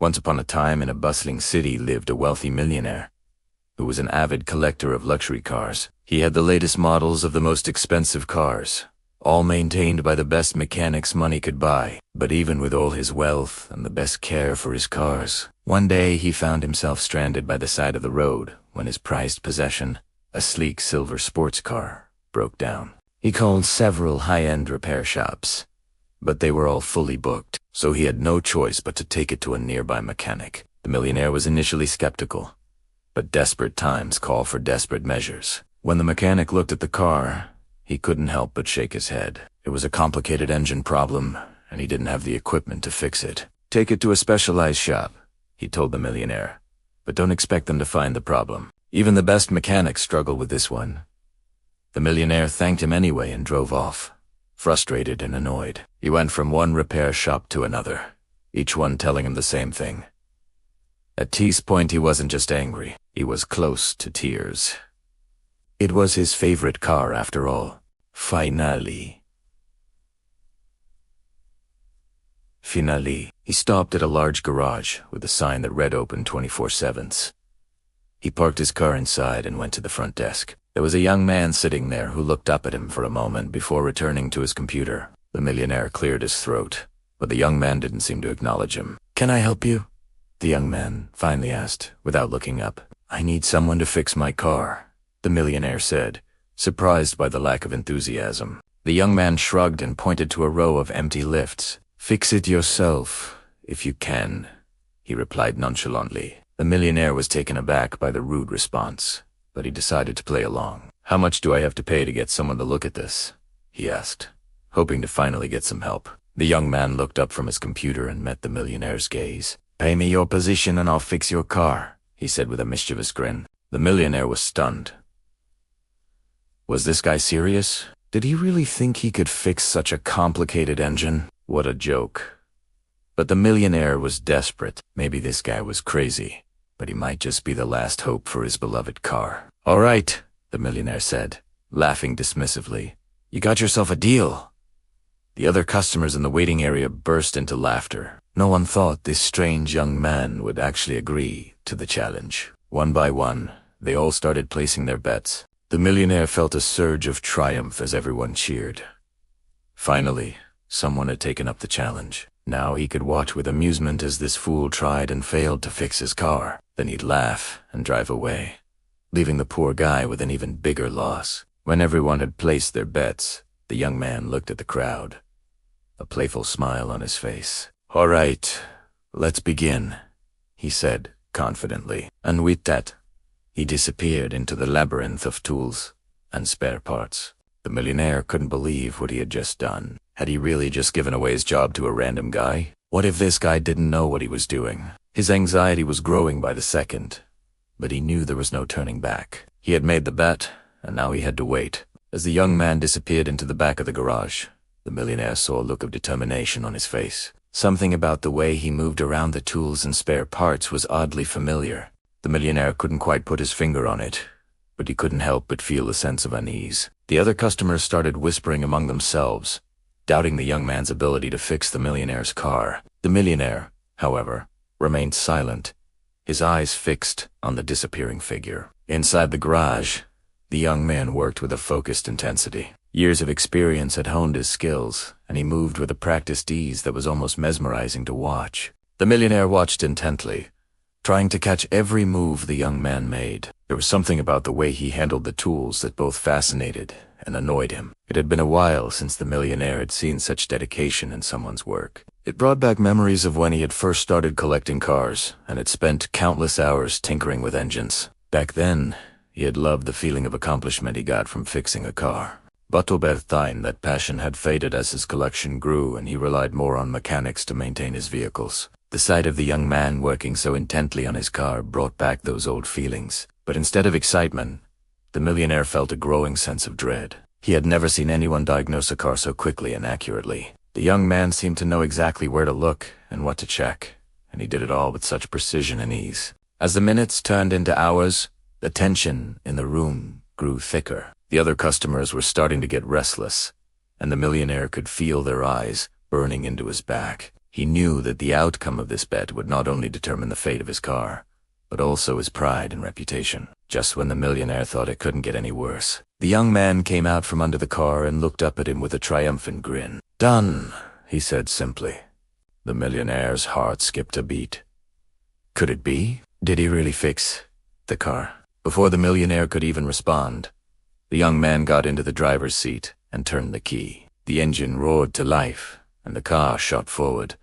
Once upon a time in a bustling city lived a wealthy millionaire who was an avid collector of luxury cars. He had the latest models of the most expensive cars, all maintained by the best mechanics money could buy. But even with all his wealth and the best care for his cars, one day he found himself stranded by the side of the road when his prized possession, a sleek silver sports car, broke down. He called several high-end repair shops, but they were all fully booked, so he had no choice but to take it to a nearby mechanic. The millionaire was initially skeptical, but desperate times call for desperate measures. When the mechanic looked at the car, he couldn't help but shake his head. It was a complicated engine problem, and he didn't have the equipment to fix it. "Take it to a specialized shop," he told the millionaire, "but don't expect them to find the problem. Even the best mechanics struggle with this one." The millionaire thanked him anyway and drove off, frustrated and annoyed. He went from one repair shop to another, each one telling him the same thing. At T's point, he wasn't just angry, he was close to tears. It was his favorite car after all. Finally, he stopped at a large garage with a sign that read open 24/7. He parked his car inside and went to the front desk. There was a young man sitting there who looked up at him for a moment before returning to his computer. The millionaire cleared his throat, but the young man didn't seem to acknowledge him. "Can I help you?" the young man finally asked, without looking up. "I need someone to fix my car," the millionaire said, surprised by the lack of enthusiasm. The young man shrugged and pointed to a row of empty lifts. "Fix it yourself, if you can," he replied nonchalantly. The millionaire was taken aback by the rude response, but he decided to play along. "How much do I have to pay to get someone to look at this?" he asked, hoping to finally get some help. The young man looked up from his computer and met the millionaire's gaze. "Pay me your position and I'll fix your car," he said with a mischievous grin. The millionaire was stunned. Was this guy serious? Did he really think he could fix such a complicated engine? What a joke. But the millionaire was desperate. Maybe this guy was crazy, but he might just be the last hope for his beloved car. "All right," the millionaire said, laughing dismissively. "You got yourself a deal." The other customers in the waiting area burst into laughter. No one thought this strange young man would actually agree to the challenge. One by one, they all started placing their bets. The millionaire felt a surge of triumph as everyone cheered. Finally, someone had taken up the challenge. Now he could watch with amusement as this fool tried and failed to fix his car. Then he'd laugh and drive away, leaving the poor guy with an even bigger loss. When everyone had placed their bets, the young man looked at the crowd, a playful smile on his face. "All right, let's begin," he said confidently. And with that, he disappeared into the labyrinth of tools and spare parts. The millionaire couldn't believe what he had just done. Had he really just given away his job to a random guy? What if this guy didn't know what he was doing? His anxiety was growing by the second, but he knew there was no turning back. He had made the bet, and now he had to wait. As the young man disappeared into the back of the garage, the millionaire saw a look of determination on his face. Something about the way he moved around the tools and spare parts was oddly familiar. The millionaire couldn't quite put his finger on it, but he couldn't help but feel a sense of unease. The other customers started whispering among themselves, doubting the young man's ability to fix the millionaire's car. The millionaire, however, remained silent, his eyes fixed on the disappearing figure. Inside the garage, the young man worked with a focused intensity. Years of experience had honed his skills, and he moved with a practiced ease that was almost mesmerizing to watch. The millionaire watched intently, trying to catch every move the young man made. There was something about the way he handled the tools that both fascinated and annoyed him. It had been a while since the millionaire had seen such dedication in someone's work. It brought back memories of when he had first started collecting cars and had spent countless hours tinkering with engines. Back then, he had loved the feeling of accomplishment he got from fixing a car. But over time, that passion had faded as his collection grew and he relied more on mechanics to maintain his vehicles. The sight of the young man working so intently on his car brought back those old feelings. But instead of excitement, the millionaire felt a growing sense of dread. He had never seen anyone diagnose a car so quickly and accurately. The young man seemed to know exactly where to look and what to check, and he did it all with such precision and ease. As the minutes turned into hours, the tension in the room grew thicker. The other customers were starting to get restless, and the millionaire could feel their eyes burning into his back. He knew that the outcome of this bet would not only determine the fate of his car, but also his pride and reputation. Just when the millionaire thought it couldn't get any worse, the young man came out from under the car and looked up at him with a triumphant grin. "Done," he said simply. The millionaire's heart skipped a beat. Could it be? Did he really fix the car? Before the millionaire could even respond, the young man got into the driver's seat and turned the key. The engine roared to life, and the car shot forward,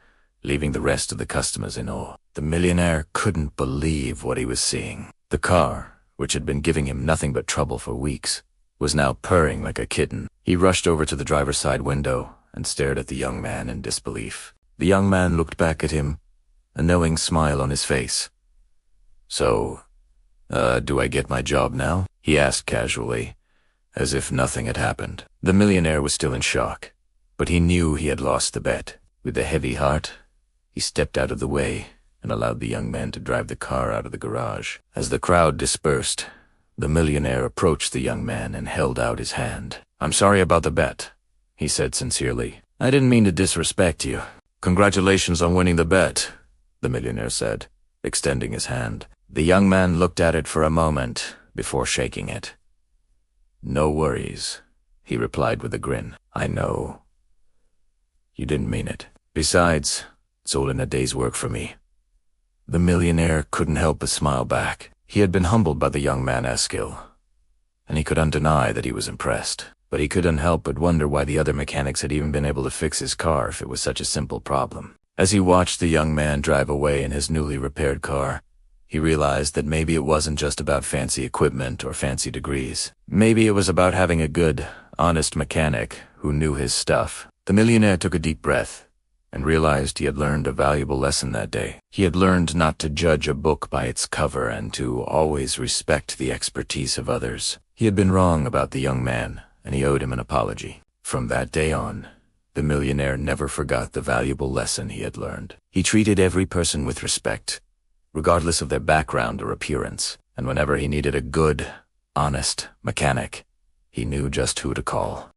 leaving the rest of the customers in awe. The millionaire couldn't believe what he was seeing. The car, which had been giving him nothing but trouble for weeks, was now purring like a kitten. He rushed over to the driver's side window and stared at the young man in disbelief. The young man looked back at him, a knowing smile on his face. "So, do I get my job now?" he asked casually, as if nothing had happened. The millionaire was still in shock, but he knew he had lost the bet. With a heavy heart, he stepped out of the way and allowed the young man to drive the car out of the garage. As the crowd dispersed, the millionaire approached the young man and held out his hand. "I'm sorry about the bet," he said sincerely. "I didn't mean to disrespect you." "Congratulations on winning the bet," the millionaire said, extending his hand. The young man looked at it for a moment before shaking it. "No worries," he replied with a grin. "I know. You didn't mean it. Besides, it's all in a day's work for me." The millionaire couldn't help but smile back. He had been humbled by the young man's skill, and he couldn't deny that he was impressed. But he couldn't help but wonder why the other mechanics had even been able to fix his car if it was such a simple problem. As he watched the young man drive away in his newly repaired car, he realized that maybe it wasn't just about fancy equipment or fancy degrees. Maybe it was about having a good, honest mechanic who knew his stuff. The millionaire took a deep breath and realized he had learned a valuable lesson that day. He had learned not to judge a book by its cover and to always respect the expertise of others. He had been wrong about the young man, and he owed him an apology. From that day on, the millionaire never forgot the valuable lesson he had learned. He treated every person with respect, regardless of their background or appearance, and whenever he needed a good, honest mechanic, he knew just who to call.